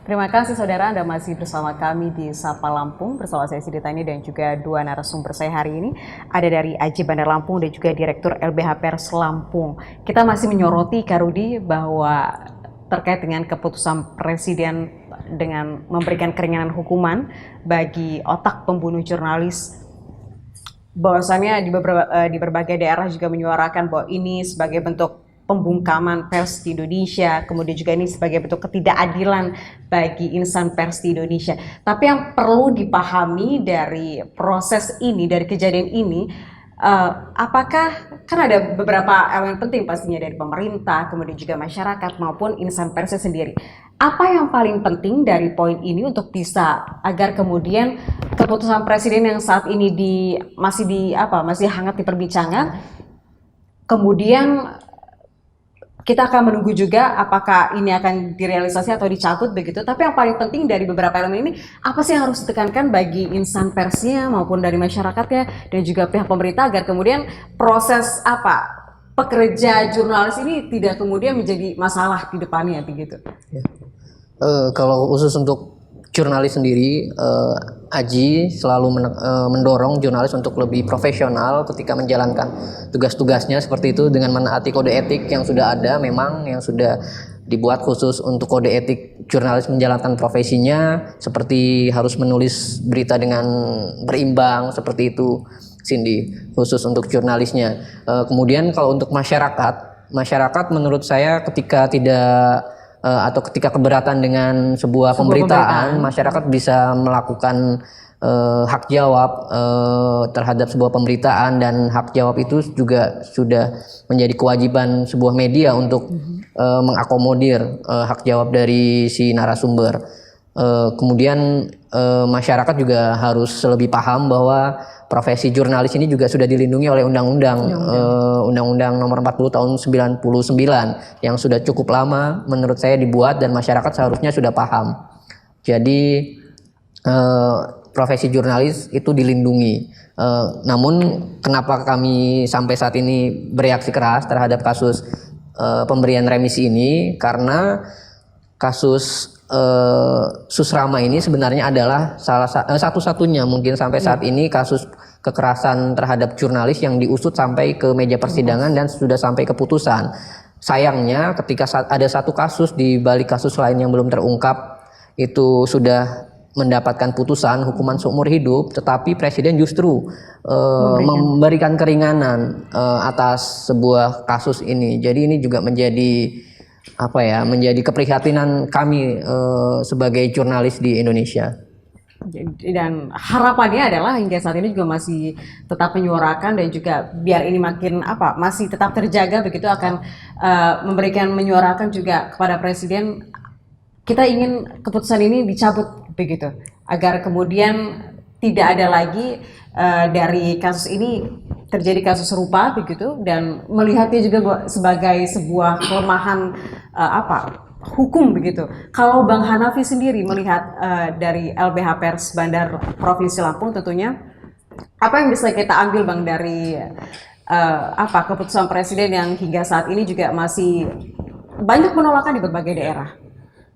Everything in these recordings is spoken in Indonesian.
Terima kasih saudara, Anda masih bersama kami di Sapa Lampung bersama saya Siti Tani dan juga dua narasumber saya hari ini. Ada dari AJ Bandar Lampung dan juga Direktur LBH Pers Lampung. Kita masih menyoroti Kak Rudi bahwa terkait dengan keputusan Presiden dengan memberikan keringanan hukuman bagi otak pembunuh jurnalis, bahwasannya di berbagai daerah juga menyuarakan bahwa ini sebagai bentuk pembungkaman pers di Indonesia, kemudian juga ini sebagai bentuk ketidakadilan bagi insan pers di Indonesia. Tapi yang perlu dipahami dari proses ini, dari kejadian ini, apakah kan ada beberapa elemen penting pastinya dari pemerintah, kemudian juga masyarakat maupun insan persnya sendiri. Apa yang paling penting dari poin ini untuk bisa agar kemudian keputusan presiden yang saat ini masih hangat diperbincangkan, kemudian kita akan menunggu juga apakah ini akan direalisasi atau dicabut begitu. Tapi yang paling penting dari beberapa elemen ini, apa sih yang harus ditekankan bagi insan persnya maupun dari masyarakatnya dan juga pihak pemerintah agar kemudian proses pekerja jurnalis ini tidak kemudian menjadi masalah di depannya begitu. Ya. Kalau khusus untuk jurnalis sendiri, Aji selalu mendorong jurnalis untuk lebih profesional ketika menjalankan tugas-tugasnya seperti itu dengan menaati kode etik yang sudah ada, memang yang sudah dibuat khusus untuk kode etik jurnalis menjalankan profesinya, seperti harus menulis berita dengan berimbang seperti itu, Cindy, khusus untuk jurnalisnya. Kemudian kalau untuk masyarakat menurut saya ketika ketika keberatan dengan sebuah pemberitaan, masyarakat bisa melakukan hak jawab terhadap sebuah pemberitaan, dan hak jawab itu juga sudah menjadi kewajiban sebuah media untuk mengakomodir hak jawab dari si narasumber. Kemudian masyarakat juga harus lebih paham bahwa profesi jurnalis ini juga sudah dilindungi oleh Undang-Undang Nomor 40 Tahun 99 yang sudah cukup lama menurut saya dibuat, dan masyarakat seharusnya sudah paham. Jadi profesi jurnalis itu dilindungi. Namun kenapa kami sampai saat ini bereaksi keras terhadap kasus pemberian remisi ini, karena kasus Susrama ini sebenarnya adalah satu-satunya mungkin sampai saat ini kasus kekerasan terhadap jurnalis yang diusut sampai ke meja persidangan dan sudah sampai keputusan. Sayangnya ketika ada satu kasus di balik kasus lain yang belum terungkap itu sudah mendapatkan putusan hukuman seumur hidup, tetapi presiden justru memberikan keringanan atas sebuah kasus ini. Jadi ini juga menjadi menjadi keprihatinan kami sebagai jurnalis di Indonesia. Dan harapannya adalah hingga saat ini juga masih tetap menyuarakan dan juga biar ini makin masih tetap terjaga begitu, akan memberikan menyuarakan juga kepada presiden, kita ingin keputusan ini dicabut begitu, agar kemudian tidak ada lagi dari kasus ini terjadi kasus serupa begitu, dan melihatnya juga sebagai sebuah kelemahan hukum begitu. Kalau Bang Hanafi sendiri melihat dari LBH Pers Bandar Provinsi Lampung tentunya, apa yang bisa kita ambil Bang dari keputusan presiden yang hingga saat ini juga masih banyak penolakan di berbagai daerah?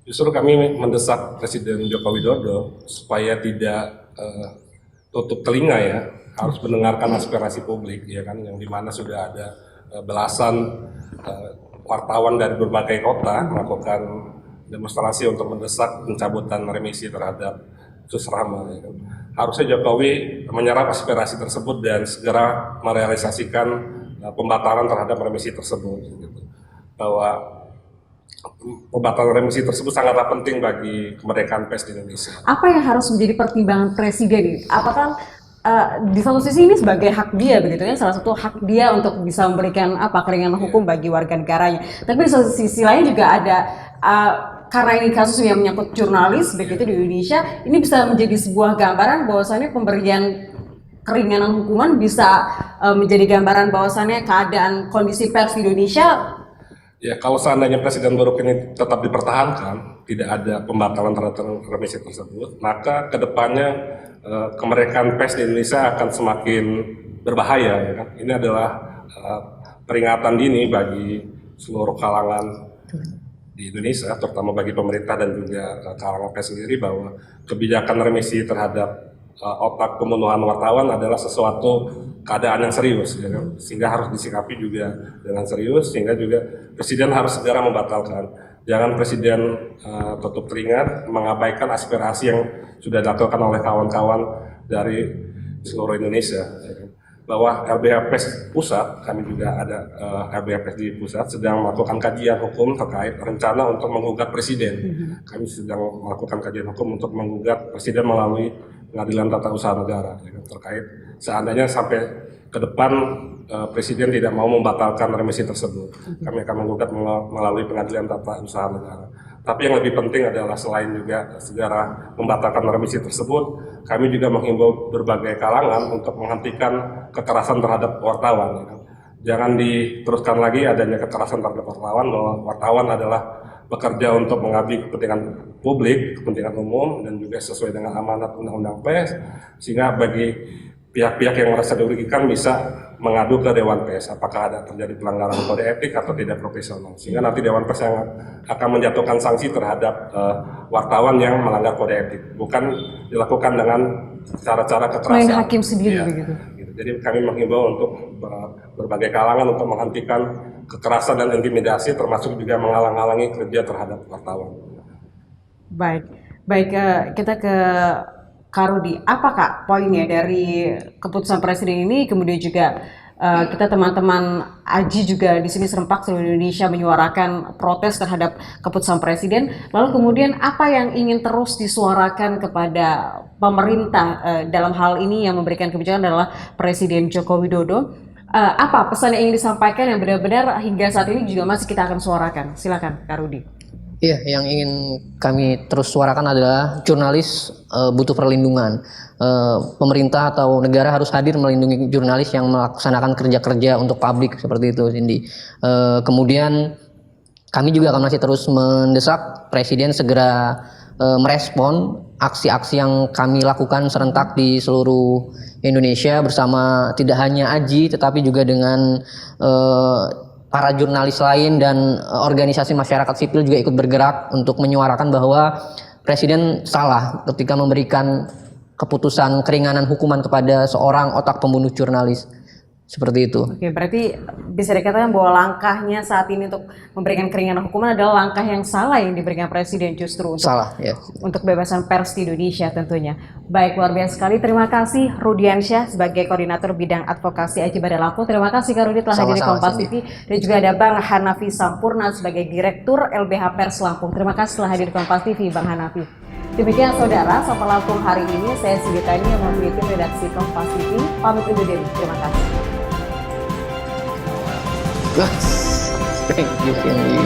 Justru kami mendesak Presiden Joko Widodo supaya tidak tutup telinga ya, harus mendengarkan aspirasi publik ya kan, yang dimana sudah ada belasan wartawan dari berbagai kota melakukan demonstrasi untuk mendesak pencabutan remisi terhadap Susrama ya kan. Harusnya Jokowi menyerap aspirasi tersebut dan segera merealisasikan pembatalan terhadap remisi tersebut gitu. Bahwa pembatalan remisi tersebut sangatlah penting bagi kemerdekaan pers di Indonesia. Apa yang harus menjadi pertimbangan presiden ini? Apakah di satu sisi ini sebagai hak dia begitu ya, salah satu hak dia untuk bisa memberikan keringanan hukum bagi warga negaranya. Tapi di satu sisi lain juga ada karena ini kasus yang menyangkut jurnalis begitu di Indonesia, ini bisa menjadi sebuah gambaran bahwasannya pemberian keringanan hukuman bisa menjadi gambaran bahwasannya keadaan kondisi pers di Indonesia. Ya, kalau seandainya Presiden buruk ini tetap dipertahankan, tidak ada pembatalan terhadap remisi tersebut, maka kedepannya kemerdekaan pers di Indonesia akan semakin berbahaya. Ya kan? Ini adalah peringatan dini bagi seluruh kalangan di Indonesia, terutama bagi pemerintah dan juga kalangan pers sendiri, bahwa kebijakan remisi terhadap otak pembunuhan wartawan adalah sesuatu keadaan yang serius, ya kan? Sehingga harus disikapi juga dengan serius, sehingga juga Presiden harus segera membatalkan. Jangan Presiden tutup telinga, mengabaikan aspirasi yang sudah dilakukan oleh kawan-kawan dari seluruh Indonesia, ya kan? Bahwa LBH Pusat, kami juga ada LBH di Pusat sedang melakukan kajian hukum terkait rencana untuk menggugat Presiden. Kami sedang melakukan kajian hukum untuk menggugat Presiden melalui Pengadilan Tata Usaha Negara, ya kan? Terkait seandainya sampai ke depan Presiden tidak mau membatalkan remisi tersebut, kami akan menggugat melalui Pengadilan Tata Usaha Negara. Tapi yang lebih penting adalah selain juga segera membatalkan remisi tersebut, kami juga menghimbau berbagai kalangan untuk menghentikan kekerasan terhadap wartawan. Jangan diteruskan lagi adanya kekerasan terhadap wartawan, bahwa wartawan adalah bekerja untuk mengabdi kepentingan publik, kepentingan umum, dan juga sesuai dengan amanat Undang-Undang Pers, sehingga bagi pihak-pihak yang merasa dirugikan bisa mengadu ke Dewan Pers apakah ada terjadi pelanggaran kode etik atau tidak profesional, sehingga nanti Dewan Pers yang akan menjatuhkan sanksi terhadap wartawan yang melanggar kode etik, bukan dilakukan dengan cara-cara kekerasan. Main hakim sendiri Ya, begitu. gitu. Jadi kami menghimbau untuk berbagai kalangan untuk menghentikan kekerasan dan intimidasi, termasuk juga menghalang-halangi kerja terhadap wartawan. Baik, baik, kita ke Kak Rudi. Apa Kak poinnya dari keputusan Presiden ini? Kemudian juga kita teman-teman AJI juga di sini serempak seluruh Indonesia menyuarakan protes terhadap keputusan Presiden. Lalu kemudian apa yang ingin terus disuarakan kepada pemerintah dalam hal ini yang memberikan kebijakan adalah Presiden Joko Widodo? Apa pesan yang ingin disampaikan yang benar-benar hingga saat ini juga masih kita akan suarakan? Silakan Kak Rudi. Iya, yang ingin kami terus suarakan adalah jurnalis butuh perlindungan. Pemerintah atau negara harus hadir melindungi jurnalis yang melaksanakan kerja-kerja untuk publik seperti itu, Cindy. Kemudian kami juga akan masih terus mendesak Presiden segera merespon aksi-aksi yang kami lakukan serentak di seluruh Indonesia bersama tidak hanya AJI tetapi juga dengan para jurnalis lain dan organisasi masyarakat sipil juga ikut bergerak untuk menyuarakan bahwa Presiden salah ketika memberikan keputusan keringanan hukuman kepada seorang otak pembunuh jurnalis. Seperti itu. Oke, berarti bisa dikatakan bahwa langkahnya saat ini untuk memberikan keringanan hukuman adalah langkah yang salah yang diberikan Presiden justru untuk, salah, ya. Untuk kebebasan pers di Indonesia tentunya. Baik, luar biasa sekali. Terima kasih Rudiansyah sebagai Koordinator Bidang Advokasi AJI Bandar Lampung. Terima kasih Kak Rudi telah hadir di Kompas TV. Dan juga ada Bang Hanafi Sampurna sebagai Direktur LBH Pers Lampung. Terima kasih telah hadir di Kompas TV, Bang Hanafi. Demikian saudara, Sapa Lampung hari ini. Saya Siti Tani yang memiliki redaksi Kompas TV. Pamit undur diri. Terima kasih. Thank you, Cindy.